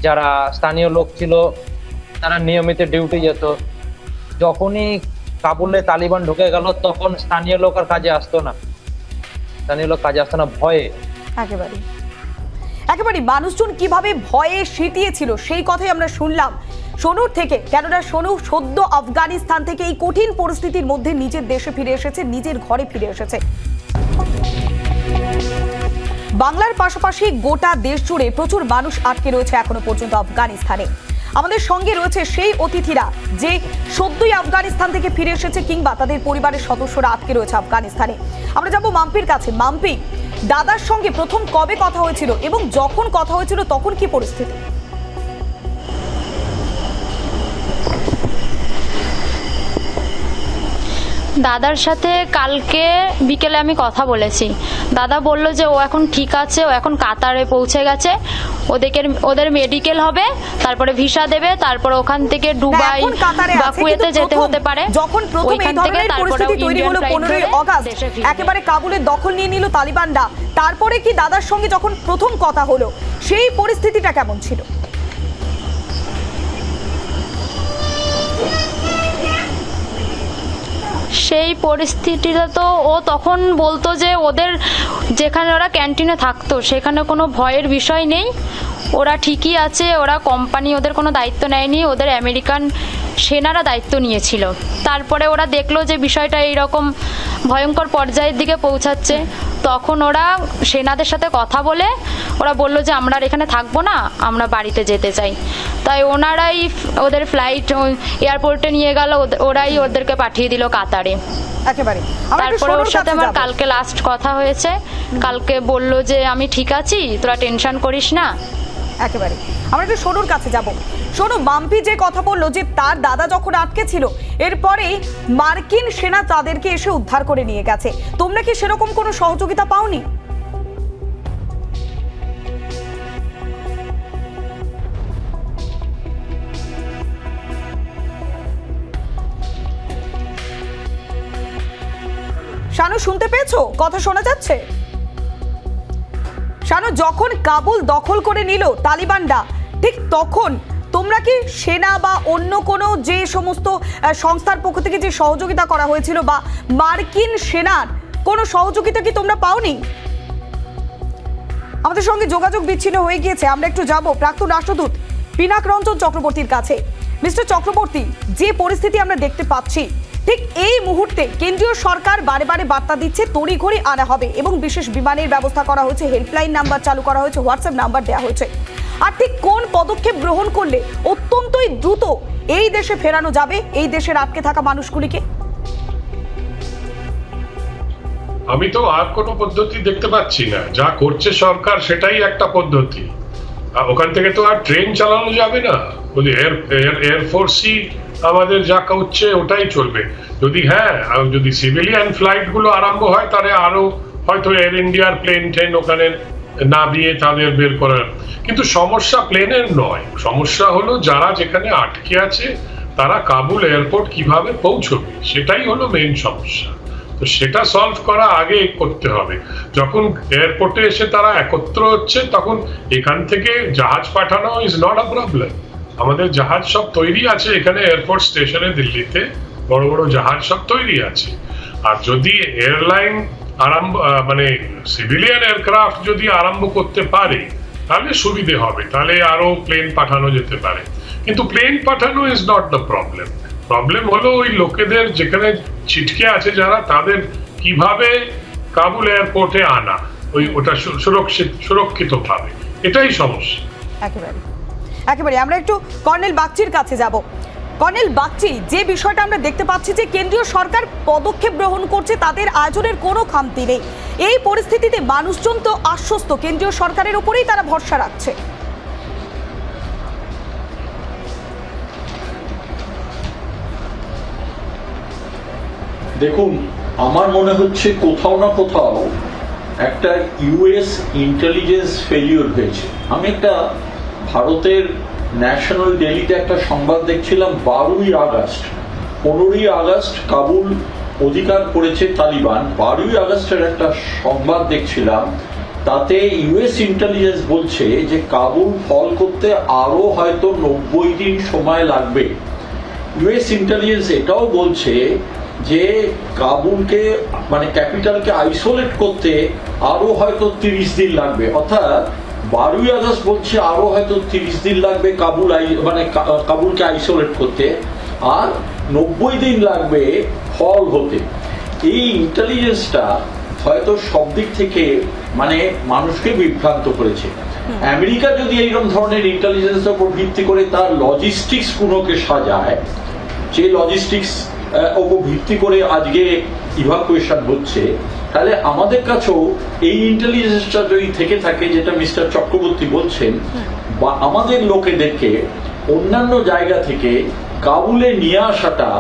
যারা স্থানীয় লোক ছিল তারা নিয়মিত ডিউটি যেত। যখনই কাবুলে তালিবান ঢুকে গেল তখন স্থানীয় লোক আর কাজে আসতো না, ভয়ে। একেবারে মানুষজন কিভাবে ভয়ে সিটিয়েছিল সেই কথাই আমরা শুনলাম সোনুর থেকে। কেননা সোনু সদ্য আফগানিস্তান থেকে এই কঠিন পরিস্থিতির মধ্যে নিজের দেশে ফিরে এসেছে, নিজের ঘরে ফিরে এসেছে। বাংলার পাশাপাশি গোটা দেশ জুড়ে প্রচুর মানুষ আটকে রয়েছে এখনো পর্যন্ত আফগানিস্তানে। আমাদের সঙ্গে রয়েছে সেই অতিথিরা যে সদ্যই আফগানিস্তান থেকে ফিরে এসেছে কিংবা তাদের পরিবারের সদস্যরা আটকে রয়েছে আফগানিস্তানে। আমরা যাবো মাম্পির কাছে। মাম্পি, দাদার সঙ্গে প্রথম কবে কথা হয়েছিল এবং যখন কথা হয়েছিল তখন কি পরিস্থিতি? দাদার সাথে কালকে বিকেলে আমি কথা বলেছি। দাদা বলল যে ও এখন ঠিক আছে, ও এখন কাতারে পৌঁছে গেছে, ওদের মেডিকেল হবে, তারপরে ভিসা দেবে, তারপরে ওখান থেকে দুবাই বা কুয়েতে যেতে হতে পারে। যখন প্রথম এই ধরনের পরিস্থিতি তৈরি হলো 15ই আগস্ট, একেবারে কাবুলের দখল নিয়ে নিল তালিবানরা, তারপরে কি দাদার সঙ্গে যখন প্রথম কথা হলো সেই পরিস্থিতিটা কেমন ছিল? সেই পরিস্থিতিটা তো ও তখন বলতো যে ওদের যেখানে ওরা ক্যান্টিনে থাকতো সেখানে কোনো ভয়ের বিষয় নেই, ওরা ঠিকই আছে, ওরা কোম্পানি ওদের কোনো দায়িত্ব নেয়নি, ওদের আমেরিকান সেনারা দায়িত্ব নিয়েছিল। তারপরে ওরা দেখলো যে বিষয়টা এইরকম ভয়ঙ্কর পর্যায়ের দিকে পৌঁছাচ্ছে, তখন ওরা সেনাদের সাথে কথা বলে ওরা বললো যে আমরা আর এখানে থাকবো না, আমরা বাড়িতে যেতে চাই। তাই ওনারাই ওদের ফ্লাইট এয়ারপোর্টে নিয়ে গেল, ওরাই ওদেরকে পাঠিয়ে দিল কাতারে। একেবারে তারপরে ওর সাথে আমার কালকে লাস্ট কথা হয়েছে, কালকে বলল যে আমি ঠিক আছি, তোরা টেনশন করিস না। একেবারে আমরা একটু সোনুর কাছে যাব। সোনু, মাম্পি যে কথা বললো যে তার দাদা যখন আটকে ছিল এরপরে মার্কিন সেনা তাদেরকে এসে উদ্ধার করে নিয়ে গেছে, তোমরা কি সেরকম কোনো সহযোগিতা পাওনি? শানু, শুনতে পেয়েছো? কথা শোনা যাচ্ছে? শানু, যখন কাবুল দখল করে নিল তালিবানরা, ঠিক তখন তোমরা কি সেনা বা অন্য কোনো যে সমস্ত সংস্থার পক্ষ থেকে যে সহযোগিতা করা হয়েছিল বা মার্কিন সেনার কোনো সহযোগিতা কি তোমরা পাওনি? আমাদের সঙ্গে যোগাযোগ বিচ্ছিন্ন হয়ে গিয়েছে। আমরা একটু যাব প্রাক্তন রাষ্ট্রদূত পিনাক রঞ্জন চক্রবর্তীর কাছে। মিস্টার চক্রবর্তী, যে পরিস্থিতি আমরা দেখতে পাচ্ছি, ঠিক এই মুহূর্তে কেন্দ্রীয় সরকার বারে বারে বার্তা দিচ্ছে তড়িঘড়ি আনা হবে এবং বিশেষ বিমানের ব্যবস্থা করা হয়েছে, হেল্পলাইন নাম্বার চালু করা হয়েছে, হোয়াটসঅ্যাপ নাম্বার দেওয়া হয়েছে। আর ঠিক কোন পদক্ষেপ গ্রহণ করলে অত্যন্তই দ্রুত এই দেশে ফেরানো যাবে এই দেশের আটকে থাকা মানুষগুলিকে? আমি তো আর কোনো পদ্ধতি দেখতে পাচ্ছি না। যা করছে সরকার সেটাই একটা পদ্ধতি। ওখান থেকে তো আর ট্রেন চালানো যাবে না, বলি এয়ারফোর্সই আমাদের যা করছে ওটাই চলবে। যদি সিভিলিয়ান ফ্লাইট গুলো আরম্ভ হয় তাহলে আরো হয়তো এয়ার ইন্ডিয়ার প্লেন ট্রেন ওখানে নামিয়ে তাদের বের করার, কিন্তু সমস্যা প্লেনের নয়, সমস্যা হলো যারা যেখানে আটকে আছে তারা কাবুল এয়ারপোর্ট কিভাবে পৌঁছবে, সেটাই হলো মেইন সমস্যা। তো সেটা সলভ করা আগে করতে হবে। যখন এয়ারপোর্টে এসে তারা একত্র হচ্ছে তখন এখান থেকে জাহাজ পাঠানো ইজ নট আ প্রবলেম। আমাদের জাহাজ সব তৈরি আছে এখানে এয়ারপোর্ট স্টেশনে দিল্লিতে, বড় বড় জাহাজ সব তৈরি আছে। আর যদি এয়ারলাইন সিভিলিয়ান এয়ারক্রাফট যদি আরম্ভ করতে পারে তাহলে সুবিধে হবে, তাহলে আরো প্লেন পাঠানো যেতে পারে। কিন্তু প্লেন পাঠানো is not the problem. Problem হলো ওই লোকেদের যেখানে ছিটকে আছে যারা, তাদের কিভাবে কাবুল এয়ারপোর্টে আনা, ওটা সুরক্ষিত ভাবে, এটাই সমস্যা। একেবারে আমরা একটু কর্নেল বাগচির কাছে যাব। কর্নেল বাগচি, যে বিষয়টা আমরা দেখতে পাচ্ছি যে কেন্দ্রীয় সরকার পদক্ষেপ গ্রহণ করছে, তাদের আয়োজনের কোনো খামতি নেই, এই পরিস্থিতিতে মানুষজন তো আশ্বস্ত, কেন্দ্রীয় সরকারের উপরেই তারা ভরসা রাখছে। দেখুন, আমার মনে হচ্ছে কোথাও না কোথাও একটা ইউএস ইন্টেলিজেন্স ফেলিওর হয়েছে। আমি একটা ভারতের ন্যাশনাল ডেইলিতে একটা সংবাদ দেখছিলাম, 12ই আগস্ট 15ই আগস্ট কাবুল অধিকার করেছে তালিবান। 12ই আগস্টের একটা সংবাদ দেখছিলাম, তাতে ইউএস ইন্টেলিজেন্স বলছে যে কাবুল ফল করতে আরো হয়তো 90 দিন সময় লাগবে। ইউএস ইন্টেলিজেন্স এটাও বলছে যে কাবুলকে ক্যাপিটালকে আইসোলেট করতে আরো হয়তো 30 দিন লাগবে। অর্থাৎ 12ই আগস্ট বলছে আরো হয়তো 30 দিন লাগবে কাবুলকে আইসোলেট করতে, আর 90 দিন লাগবে ফল হতে। এই ইন্টেলিজেন্সটা হয়তো সব দিক থেকে মানে মানুষকে বিভ্রান্ত করেছে। আমেরিকা যদি এইরকম ধরনের ইন্টেলিজেন্সের উপর ভিত্তি করে তার লজিস্টিক্স গুলোকে সাজায়, যে লজিস্টিক্স উপর ভিত্তি করে আজকে ইভাকুয়েশন হচ্ছে, তাহলে আমাদের কাছেও এই ইন্টেলিজেন্সটা যদি থেকে থাকে, যেটা মিস্টার চক্রবর্তী বলছেন, বা আমাদের লোকেদেরকে অন্যান্য জায়গা থেকে কাবুলে নিয়ে আসাটা,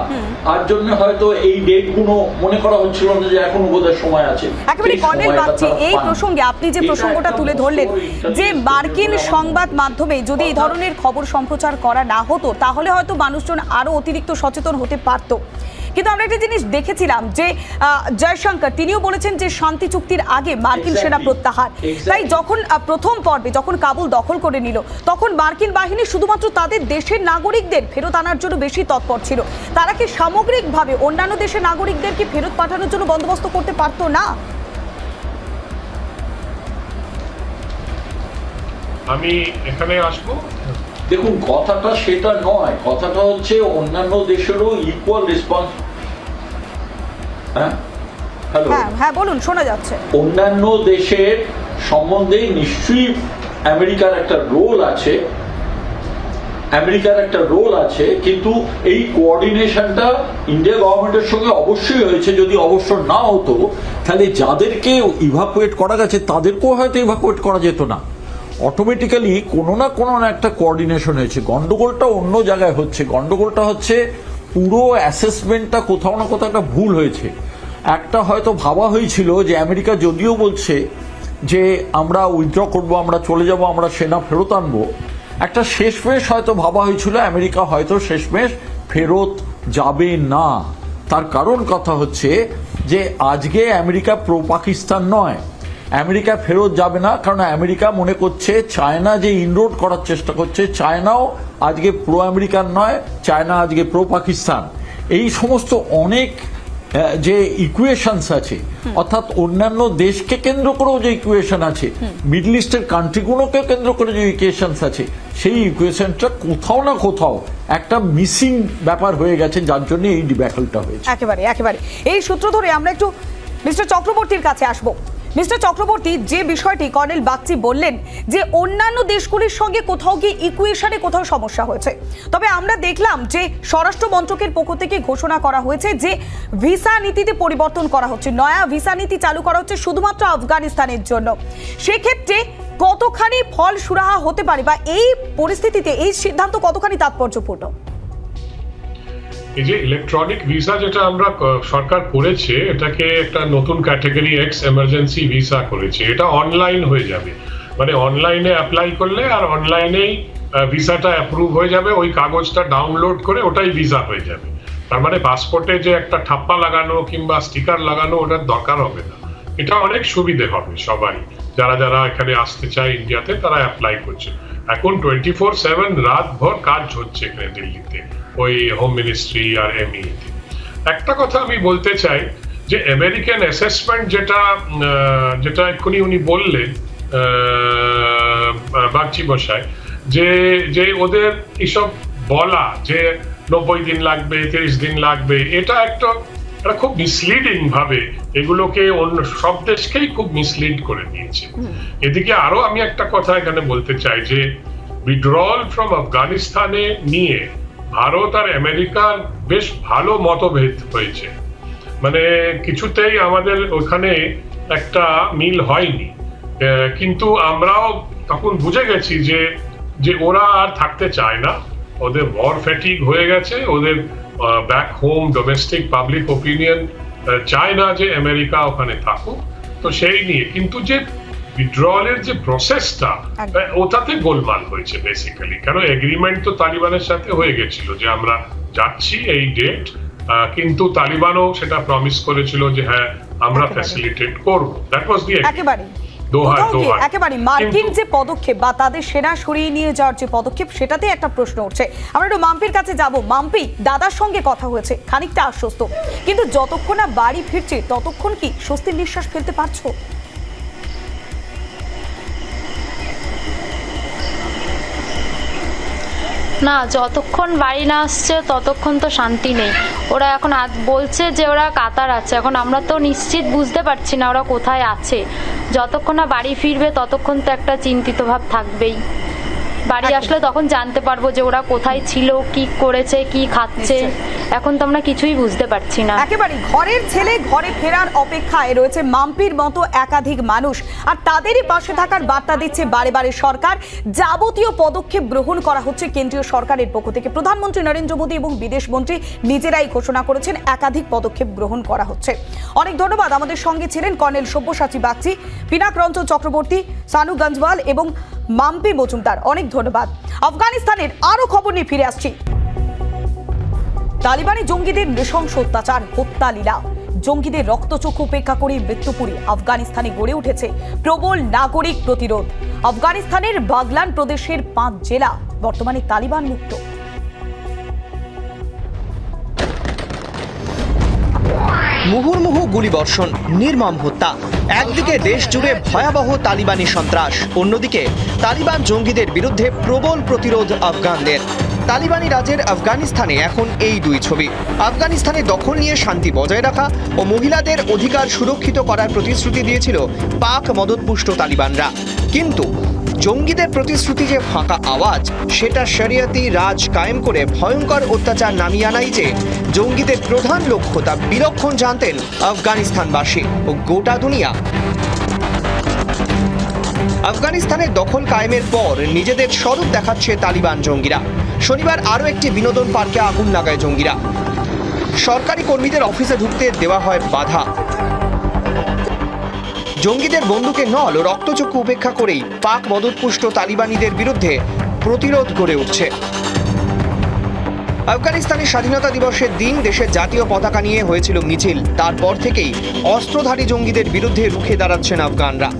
আর জন্য হয়তো এই ডেটগুলো মনে করা হচ্ছিল না যে এখনো বোধহয় সময় আছে। একেবারে কর্নেল বাগচি, এই প্রসঙ্গে আপনি যে প্রসঙ্গটা তুলে ধরলেন যে মার্কিন সংবাদ মাধ্যমে যদি এই ধরনের খবর সম্প্রচার করা না হতো তাহলে হয়তো মানুষজন আরো অতিরিক্ত সচেতন হতে পারত। কিন্তু আমরা একটা জিনিস দেখেছিলাম যে জয়শঙ্কর তিনিও বলেছেন যে শান্তি চুক্তির আগে মার্কিন সেনা প্রত্যাহার। তাই যখন প্রথম পর্বে যখন কাবুল দখল করে নিল তখন মার্কিন বাহিনী শুধুমাত্র তাদের দেশের নাগরিকদের ফেরত আনার জন্য বেশি তৎপর ছিল। তারা কি সামগ্রিকভাবে অন্যান্য দেশের নাগরিকদেরকে ফেরত পাঠানোর জন্য বন্দোবস্ত করতে পারতো না? আমি এখানে আসবো। দেখুন, কথাটা সেটা নয়, কথাটা হচ্ছে অন্যান্য দেশেরও ইকুয়াল রেসপন্স। হ্যালো, হ্যাঁ বলুন, শোনা যাচ্ছে। অন্যান্য দেশের সম্বন্ধে নিশ্চয়ই আমেরিকার একটা রোল আছে, কিন্তু এই কোঅর্ডিনেশনটা ইন্ডিয়া গভর্নমেন্টের সঙ্গে অবশ্যই হয়েছে। যদি অবশ্য না হতো তাহলে যাদেরকে ইভাকুয়েট করা গেছে তাদেরকেও হয়তো ইভাকুয়েট করা যেত না। অটোমেটিক্যালি কোনো না একটা কোঅর্ডিনেশন হয়েছে। গন্ডগোলটা অন্য জায়গায় হচ্ছে, গন্ডগোলটা হচ্ছে পুরো অ্যাসেসমেন্টটা কোথাও না কোথাও একটা ভুল হয়েছে। একটা হয়তো ভাবা হয়েছিল যে আমেরিকা যদিও বলছে যে আমরা উইথড্র করবো, আমরা চলে যাব, আমরা সেনা ফেরত আনবো, একটা শেষমেশ হয়তো ভাবা হয়েছিল আমেরিকা হয়তো শেষমেশ ফেরত যাবে না। তার কারণ কথা হচ্ছে যে আজকে আমেরিকা প্রো পাকিস্তান নয়, আমেরিকা ফেরত যাবে না, কারণ আমেরিকা মনে করছে চায়না যে ইনরোড করার চেষ্টা করছে, চায়নাও আজকে প্রো আমেরিকান নয়, চায়না আজকে প্রো পাকিস্তান। এই সমস্ত অনেক যে ইকুয়েশনস আছে, অর্থাৎ অন্যান্য দেশকে কেন্দ্র করেও যে ইকুয়েশন আছে, মিডল ইস্টের কান্ট্রিগুলোকে কেন্দ্র করে যে ইকুয়েশনস আছে, সেই ইকুয়েশনটা কোথাও না কোথাও একটা মিসিং ব্যাপার হয়ে গেছে, যার জন্য এই ডিব্যাকলটা হয়েছে। একেবারে এই সূত্র ধরে আমরা একটু মিস্টার চক্রবর্তীর কাছে আসবো। মিস্টার চক্রবর্তী, যে বিষয়টি কর্নেল বাগচি বললেন যে অন্যান্য দেশগুলির সঙ্গে কোথাও গিয়ে ইকুয়েশনে কোথাও সমস্যা হয়েছে, তবে আমরা দেখলাম যে স্বরাষ্ট্র মন্ত্রকের পক্ষ থেকে ঘোষণা করা হয়েছে যে ভিসা নীতিতে পরিবর্তন করা হচ্ছে, নয়া ভিসা নীতি চালু করা হচ্ছে শুধুমাত্র আফগানিস্তানের জন্য। সেক্ষেত্রে কতখানি ফল সুরাহা হতে পারে বা এই পরিস্থিতিতে এই সিদ্ধান্ত কতখানি তাৎপর্যপূর্ণ? এই যে ইলেকট্রনিক ভিসা যেটা আমরা সরকার করেছে, এটাকে একটা নতুন ক্যাটাগরি এক্স এমার্জেন্সি ভিসা করেছে। এটা অনলাইন হয়ে যাবে, মানে অনলাইনে অ্যাপ্লাই করলে আর অনলাইনেই ভিসাটা অ্যাপ্রুভ হয়ে যাবে, ওই কাগজটা ডাউনলোড করে ওটাই ভিসা হয়ে যাবে। তার মানে পাসপোর্টে যে একটা ঠাপ্পা লাগানো কিংবা স্টিকার লাগানো ওটার দরকার হবে না। এটা অনেক সুবিধে হবে সবাই, যারা এখানে আসতে চায় ইন্ডিয়াতে তারা অ্যাপ্লাই করছে। এখন 24/7 রাতভর কাজ হচ্ছে এখানে দিল্লিতে, ওই হোম মিনিস্ট্রি আর এমইতে। একটা কথা আমি বলতে চাই যে আমেরিকান অ্যাসেসমেন্ট যেটা এক্ষুনি উনি বললেন বাগচি মশাই, যে ওদের এসব বলা যে 90 দিন লাগবে, 30 দিন লাগবে, এটা খুব মিসলিডিং ভাবে এগুলোকে অন্য সব দেশকেই খুব মিসলিড করে দিয়েছে। এদিকে আরো আমি একটা কথা এখানে বলতে চাই যে উইথড্রল ফ্রম আফগানিস্তানে নিয়ে ভারত আর আমেরিকার বেশ ভালো মতভেদ হয়েছে, মানে কিছুতেই আমাদের ওখানে একটা মিল হয়নি। কিন্তু আমরাও তখন বুঝে গেছি যে ওরা আর থাকতে চায় না, ওদের ওয়ার ফ্যাটিগ হয়ে গেছে, ওদের back home domestic public opinion চায় না যে আমেরিকা ওখানে থাকুক। তো সেই নিয়ে কিন্তু যে উইথড্রয়ালের যে প্রসেসটা, ওটাতে গোলমাল হয়েছে বেসিক্যালি। কারণ এগ্রিমেন্ট তো তালিবানের সাথে হয়ে গেছিল যে আমরা যাচ্ছি এই ডেট, কিন্তু তালিবানও সেটা প্রমিস করেছিল যে হ্যাঁ আমরা ফ্যাসিলিটেট করব। দ্যাট ওয়াজ দি একেবারে মার্কিন যে পদক্ষেপ বা তাদের সেনা সরিয়ে নিয়ে যাওয়ার যে পদক্ষেপ, সেটাতে একটা প্রশ্ন উঠছে। আমরা একটু মাম্পির কাছে যাব। মাম্পি, দাদার সঙ্গে কথা হয়েছে, খানিকটা আশ্বস্ত, কিন্তু যতক্ষণ না বাড়ি ফিরছে ততক্ষণ কি স্বস্তির নিঃশ্বাস ফেলতে পারছো? না, যতক্ষণ বাড়ি না আসছে ততক্ষণ তো শান্তি নেই। ওরা এখন বলছে যে ওরা কাতার আছে, এখন আমরা তো নিশ্চিত বুঝতে পারছি না ওরা কোথায় আছে। যতক্ষণ না বাড়ি ফিরবে ততক্ষণ তো একটা চিন্তিত ভাব থাকবেই। বাড়ি আসলে তখন জানতে পারবো যে ওরা কোথায় ছিল, কি করেছে, কি খাচ্ছে। এখন তো আমরা কিছুই বুঝতে পারছি না। একেবারে ঘরের ছেলে ঘরে ফেরার অপেক্ষায় রয়েছে মাম্পির মতো একাধিক মানুষ, আর তাদেরই পাশে থাকার বার্তা দিচ্ছে বারে বারে সরকার। যাবতীয় পদক্ষেপ গ্রহণ করা হচ্ছে কেন্দ্রীয় সরকারের পক্ষ থেকে। প্রধানমন্ত্রী নরেন্দ্র মোদী এবং বিদেশ মন্ত্রী নিজেরাই ঘোষণা করেছেন একাধিক পদক্ষেপ গ্রহণ করা হচ্ছে। অনেক ধন্যবাদ। আমাদের সঙ্গে ছিলেন কর্নেল সব্যসাচী বাগচি, পিনাক রঞ্জন চক্রবর্তী, সানু গঞ্জওয়াল এবং মাম্পি মজুমদার। অনেক ধন্যবাদ। আফগানিস্তানের আরো খবর নিয়ে ফিরে আসছি। তালিবানি জঙ্গিদের নৃশংস অত্যাচার, হত্যা লীলা, জঙ্গিদের রক্তচক্ষু উপেক্ষা করে মৃত্যুপুরী আফগানিস্তানে গড়ে উঠেছে প্রবল নাগরিক প্রতিরোধ। আফগানিস্তানের বাগলান প্রদেশের 5 জেলা বর্তমানে তালিবান মুক্ত। মুহুর্মুহু গুলিবর্ষণ, নির্মম হত্যা। একদিকে দেশ জুড়ে ভয়াবহ তালিবানি সন্ত্রাস, অন্যদিকে তালিবান জঙ্গিদের বিরুদ্ধে প্রবল প্রতিরোধ আফগানদের। তালিবানি রাজের আফগানিস্তানে এখন এই দুই ছবি। আফগানিস্তানে দখল নিয়ে শান্তি বজায় রাখা ও মহিলাদের অধিকার সুরক্ষিত করার প্রতিশ্রুতি দিয়েছিল পাক মদতপুষ্ট তালিবানরা, কিন্তু জঙ্গিদের প্রতিশ্রুতি যে ফাঁকা আওয়াজ, সেটা শরিয়তি রাজ কায়েম করে ভয়ঙ্কর অত্যাচার নামিয়ে আনাই যে জঙ্গিদের প্রধান লক্ষ্য, তা বিলক্ষণ জানতেন আফগানিস্তানবাসী ও গোটা দুনিয়া। আফগানিস্তানের দখল কায়েমের পর নিজেদের স্বরূপ দেখাচ্ছে তালিবান জঙ্গিরা। শনিবার আরও একটি বিনোদন পার্কে আগুন লাগায় জঙ্গিরা। সরকারি কর্মীদের অফিসে ঢুকতে দেওয়া হয় বাধা। জঙ্গিদের বন্দুকে নল ও রক্তচক্ষু উপেক্ষা করেই পাক মদতপুষ্ট তালিবানিদের বিরুদ্ধে প্রতিরোধ গড়ে উঠছে। আফগানিস্তানের স্বাধীনতা দিবসের দিন দেশের জাতীয় পতাকা নিয়ে হয়েছিল মিছিল। তারপর থেকেই অস্ত্রধারী জঙ্গিদের বিরুদ্ধে রুখে দাঁড়াচ্ছেন আফগানরা।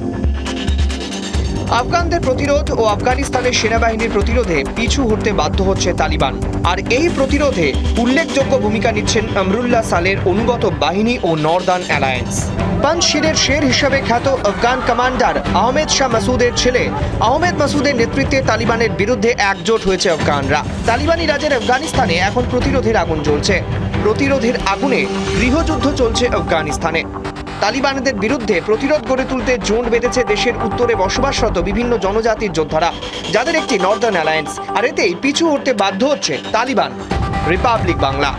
আফগানদের প্রতিরোধ ও আফগানিস্তানের সেনাবাহিনীর প্রতিরোধে পিছু হটতে বাধ্য হচ্ছে তালিবান। আর এই প্রতিরোধে উল্লেখযোগ্য ভূমিকা নিচ্ছেন আমরুল্লাহ সালের অনুগত বাহিনী ও নর্দার্ন অ্যালায়েন্স। পাঞ্চশিরের শের হিসাবে খ্যাত আফগান কমান্ডার আহমেদ শাহ মাসুদের ছেলে আহমেদ মাসুদের নেতৃত্বে তালিবানের বিরুদ্ধে একজোট হয়েছে আফগানরা। তালিবানি রাজের আফগানিস্তানে এখন প্রতিরোধের আগুন জ্বলছে। প্রতিরোধের আগুনে গৃহযুদ্ধ চলছে আফগানিস্তানে। তালিবানদের বিরুদ্ধে প্রতিরোধ গড়ে তুলতে জোট বেঁধেছে দেশের উত্তরে বসবাসরত বিভিন্ন জনজাতির যোদ্ধারা, যাদের একটি নর্দার্ন অ্যালায়েন্স। আর এতেই পিছু হটতে বাধ্য হচ্ছে তালিবান। রিপাবলিক বাংলা।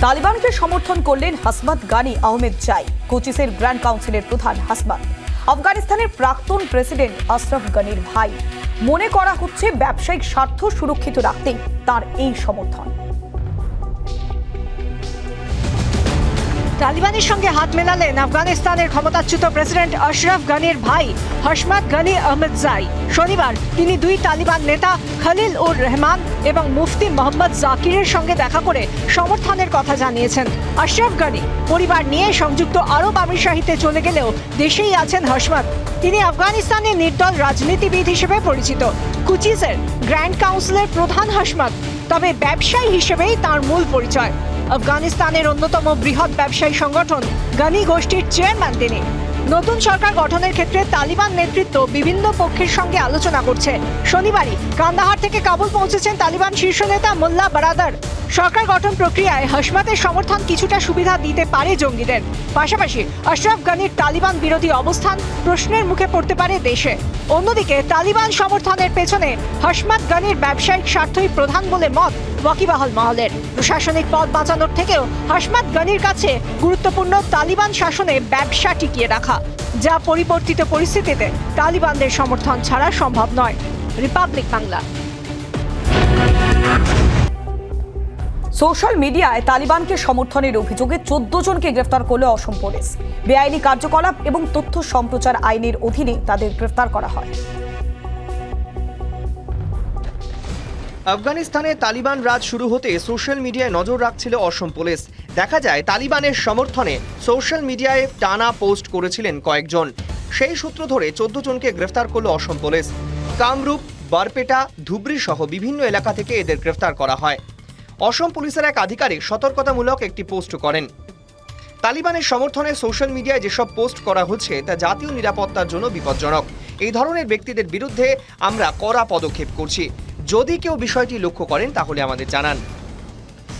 তালিবানকে সমর্থন করলেন হাসমাত গানি আহমেদ জাই, কোচিসের গ্র্যান্ড কাউন্সিলের প্রধান হাসমাত। আফগানিস্তানের প্রাক্তন প্রেসিডেন্ট আশরাফ গানির ভাই। মনে করা হচ্ছে ব্যবসায়িক স্বার্থ সুরক্ষিত রাখতেই তার এই সমর্থন। তালিবানের সঙ্গে হাত মেলালেন আফগানিস্তানের ক্ষমতাচ্যুত প্রেসিডেন্ট আশরাফ গানির ভাই হাসমাত গানি আহমেদ জাই। শনিবার তিনি দুই তালিবান নেতা খলিল উর রহমান এবং মুফতি মোহাম্মদ জাকিরের সঙ্গে দেখা করে সমর্থনের কথা জানিয়েছেন। আশরাফ গানি পরিবার নিয়ে সংযুক্ত আরব আমিরশাহিতে চলে গেলেও দেশেই আছেন হাসমাত। তিনি আফগানিস্তানের নির্দল রাজনীতিবিদ হিসেবে পরিচিত। কুচিসের গ্র্যান্ড কাউন্সিলের প্রধান হাসমাত, তবে ব্যবসায়ী হিসেবেই তার মূল পরিচয়। আফগানিস্তানের অন্যতম বৃহৎ ব্যবসায়ী সংগঠন গানি গোষ্ঠীর চেয়ারম্যান তিনি। নতুন সরকার গঠনের ক্ষেত্রে তালিবান নেতৃত্ব বিভিন্ন পক্ষের সঙ্গে আলোচনা করছে। শনিবারই কান্দাহার থেকে কাবুল পৌঁছেছেন তালিবান শীর্ষ নেতা মোল্লা বারাদার। সরকার গঠন প্রক্রিয়ায় হাসমাতের সমর্থন কিছুটা সুবিধা দিতে পারে জঙ্গিদের। পাশাপাশি আশরাফ গানির তালিবান বিরোধী অবস্থান প্রশ্নের মুখে পড়তে পারে দেশে। অন্যদিকে তালিবান সমর্থনের পেছনে হাসমাত গানির ব্যবসায়িক স্বার্থই প্রধান বলে মত ওয়াকিবহাল মহলের। প্রশাসনিক পদ বাঁচানোর থেকেও হাসমাত গানির কাছে গুরুত্বপূর্ণ তালিবান শাসনে ব্যবসা টিকিয়ে রাখা, যা পরিবর্তিত পরিস্থিতিতে তালিবানদের সমর্থন ছাড়া সম্ভব নয়। রিপাবলিক বাংলা। সোশ্যাল মিডিয়ায় তালিবানকে সমর্থনের অভিযোগে 14 জনকে গ্রেফতার করল অসম পুলিশ। বেআইনি কার্যকলাপ এবং তথ্য সম্প্রচার আইনের অধীনে তাদের গ্রেফতার করা হয়। আফগানিস্তানে তালিবান রাজ শুরু হতে সোশ্যাল মিডিয়ায় নজর রাখছিল অসম পুলিশ। দেখা যায় তালিবানের সমর্থনে সোশ্যাল মিডিয়ায় টানা পোস্ট করেছিলেন কয়েকজন। সেই সূত্র ধরে 14 জনকে গ্রেফতার করল অসম পুলিশ। কামরূপ, বারপেটা, ধুবড়ি সহ বিভিন্ন এলাকা থেকে এদের গ্রেফতার করা হয়। অসম পুলিশের এক আধিকারিক সতর্কতামূলক একটি পোস্ট করেন। তালিবানের সমর্থনে সোশ্যাল মিডিয়ায় যেসব পোস্ট করা হচ্ছে তা জাতীয় নিরাপত্তার জন্য বিপজ্জনক। এই ধরনের ব্যক্তিদের বিরুদ্ধে আমরা কড়া পদক্ষেপ করছি। যদি কেউ বিষয়টি লক্ষ্য করেন তাহলে আমাদের জানান।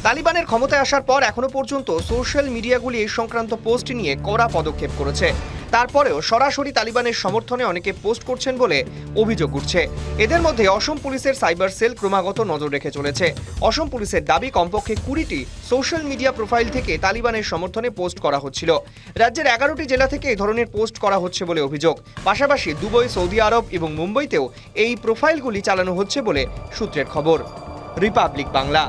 তালিবানের ক্ষমতায় আসার পর এখনো পর্যন্ত সোশ্যাল মিডিয়াগুলি এই সংক্রান্ত পোস্ট নিয়ে কড়া পদক্ষেপ করেছে। তারপরেও সরাসরি তালিবানের সমর্থনে অনেকে পোস্ট করছেন বলে অভিযোগ উঠছে। এদের মধ্যে অসম পুলিশের সাইবার সেল ক্রমাগত নজর রেখে চলেছে। অসম পুলিশের দাবি কমপক্ষে 20টি সোশ্যাল মিডিয়া প্রোফাইল থেকে তালিবানের সমর্থনে পোস্ট করা হচ্ছিল। রাজ্যের 11টি জেলা থেকে এই ধরনের পোস্ট করা হচ্ছে বলে অভিযোগ। পাশাপাশি দুবাই, সৌদি আরব এবং মুম্বাইতেও এই প্রোফাইলগুলি চালানো হচ্ছে বলে সূত্রের খবর। রিপাবলিক বাংলা।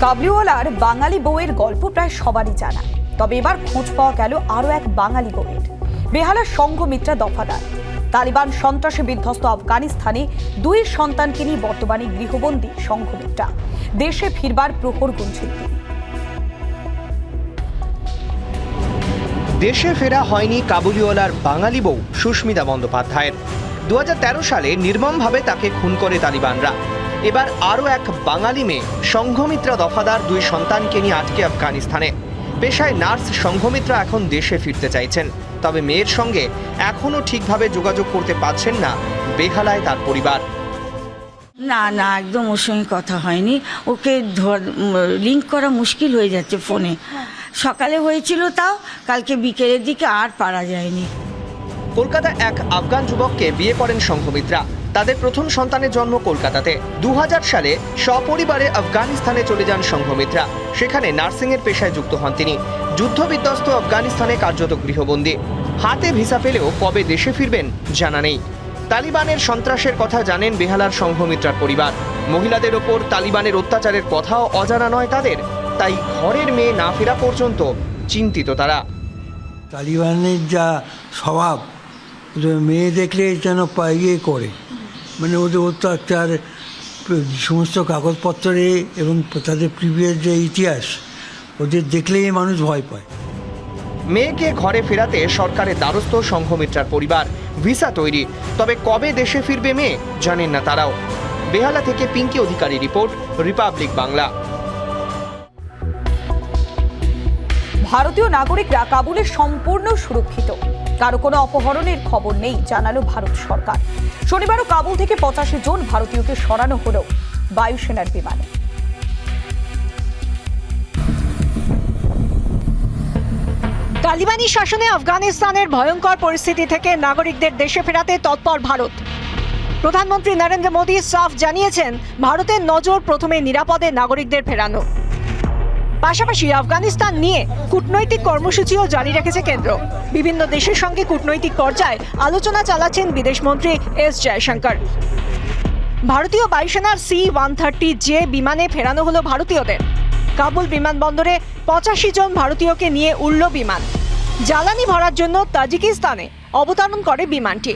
কাবলিওয়ালার বাঙালি বউয়ের গল্প প্রায় সবারই জানা, তবে এবার খোঁজ পাওয়া গেল আরও এক বাঙালি বউয়ের। বেহালার সংঘমিত্রা দফাদার। তালিবান সন্ত্রাসে বিধ্বস্ত আফগানিস্তানে 2 সন্তানকে নিয়ে বর্তমানে গৃহবন্দী সংঘমিত্রা। দেশে ফিরবার প্রহর গুনছেন তিনি। দেশে ফেরা হয়নি কাবুলিওয়ালার বাঙালি বউ সুস্মিতা বন্দ্যোপাধ্যায়ের। 2013 সালে নির্মমভাবে তাকে খুন করে তালিবানরা। এবার আরও এক বাঙালি মেয়ে সংঘমিত্রা দফাদার 2 সন্তানকে নিয়ে আটকে আফগানিস্তানে। পেশায় নার্স সংঘমিত্রা এখন দেশে ফিরতে চাইছেন, তবে মেয়ের সঙ্গে এখনও ঠিকভাবে যোগাযোগ করতে পারছেন না বেহালায় তার পরিবার। না না, একদম ওর সঙ্গে কথা হয়নি। ওকে লিঙ্ক করা মুশকিল হয়ে যাচ্ছে ফোনে। সকালে হয়েছিল, তাও কালকে বিকেলের দিকে আর পারা যায়নি। কলকাতায় এক আফগান যুবককে বিয়ে করেন সংঘমিত্রা। তাদের প্রথম সন্তানের জন্ম কলকাতাতে। 2000 সালে সপরিবারে আফগানিস্তানে চলে যান সংঘমিত্রা। সেখানে নার্সিংয়ের পেশায় যুক্ত হন তিনি। যুদ্ধবিধ্বস্ত আফগানিস্তানে কার্যত গৃহবন্দী। হাতে ভিসা পেলেও কবে দেশে ফিরবেন জানা নেই। তালিবানের সন্ত্রাসের কথা জানেন বেহালার সংঘমিত্রার পরিবার। মহিলাদের ওপর তালিবানের অত্যাচারের কথাও অজানা নয় তাদের। তাই ঘরের মেয়ে না ফেরা পর্যন্ত চিন্তিত তারা। তালিবানের যা স্বভাব, মেয়ে দেখলে যেন ইয়ে করে, মানে ওদের অত্যাচার, সমস্ত কাগজপত্রে এবং তাদের প্রিভিয়াস যে ইতিহাস, ওদের দেখলেই মানুষ ভয় পায়। মেয়েকে ঘরে ফেরাতে সরকারের দ্বারস্থ সংঘমিত্রার পরিবার। ভিসা তৈরি, তবে কবে দেশে ফিরবে মেয়ে জানেন না তারাও। বেহালা থেকে পিঙ্কি অধিকারী রিপোর্ট, রিপাবলিক বাংলা। ভারতীয় নাগরিকরা কাবুলে সম্পূর্ণ সুরক্ষিত। কারো কোনো অপহরণের খবর নেই জানালো ভারত সরকার। শনিবারও কাবুল থেকে 85 জন ভারতীয়কে সরানো হলো বায়ুসেনার বিমানে। তালিবানি শাসনে আফগানিস্তানের ভয়ঙ্কর পরিস্থিতি থেকে নাগরিকদের দেশে ফেরাতে তৎপর ভারত। প্রধানমন্ত্রী নরেন্দ্র মোদী সাফ জানিয়েছেন, ভারতের নজর প্রথমে নিরাপদে নাগরিকদের ফেরানো। পাশাপাশি আফগানিস্তান নিয়ে কূটনৈতিক কর্মসূচিও জারি রেখেছে কেন্দ্র। বিভিন্ন দেশের সঙ্গে কূটনৈতিক পর্যায়ে আলোচনা চালাচ্ছেন বিদেশমন্ত্রী এস জয়শঙ্কর। ভারতীয় বায়ুসেনার C-130J বিমানে ফেরানো হলো ভারতীয়দের। কাবুল বিমানবন্দরে 85 জন ভারতীয়কে নিয়ে উড়ল বিমান। জ্বালানি ভরার জন্য তাজিকিস্তানে অবতরণ করে বিমানটি।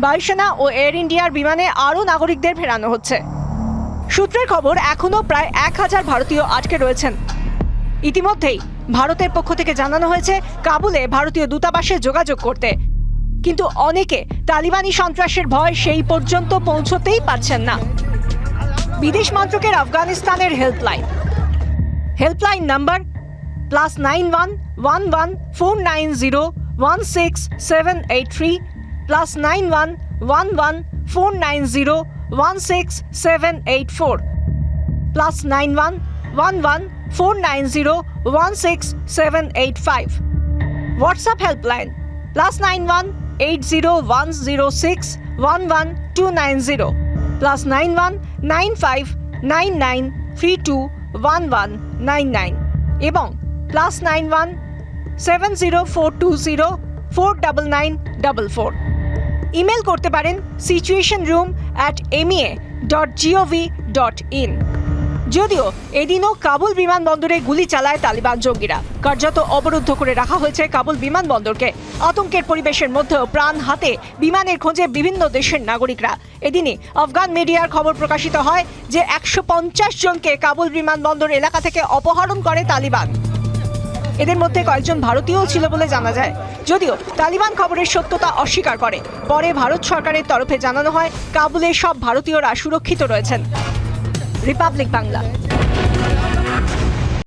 বায়ুসেনা ও এয়ার ইন্ডিয়ার বিমানে আরও নাগরিকদের ফেরানো হচ্ছে। সূত্রের খবর, এখনও প্রায় 1000 ভারতীয় আটকে রয়েছেন। ইতিমধ্যেই ভারতের পক্ষ থেকে জানানো হয়েছে কাবুলে ভারতীয় দূতাবাসে যোগাযোগ করতে, কিন্তু অনেকে তালিবানি সন্ত্রাসের ভয় সেই পর্যন্ত পৌঁছতেই পারছেন না। বিদেশ মন্ত্রকের আফগানিস্তানের হেল্পলাইন নাম্বার +91 11 490 16783 +91 11 490 16784 +91 11 490 16785। WhatsApp helpline +91 80106 11290 +91 95 99 32 1199 এবং +91 70420 49944। ইমেল করতে পারেন situationroom@mea.gov.in। যদিও এদিনও কাবুল বিমানবন্দরে গুলি চালায় তালিবান জঙ্গিরা। কার্যত অবরুদ্ধ করে রাখা হয়েছে কাবুল বিমানবন্দরকে। আতঙ্কের পরিবেশের মধ্যেও প্রাণ হাতে বিমানের খোঁজে বিভিন্ন দেশের নাগরিকরা। এদিনই আফগান মিডিয়ার খবর প্রকাশিত হয় যে 150 জনকে কাবুল বিমানবন্দর এলাকা থেকে অপহরণ করে তালিবান। এদের মধ্যে কয়েকজন ভারতীয়ও ছিল বলে জানা যায়, যদিও তালিবান খবরের সত্যতা অস্বীকার করে। পরে ভারত সরকারের তরফে জানানো হয় কাবুলে সব ভারতীয়রা সুরক্ষিত রয়েছেন। রিপাবলিক বাংলা।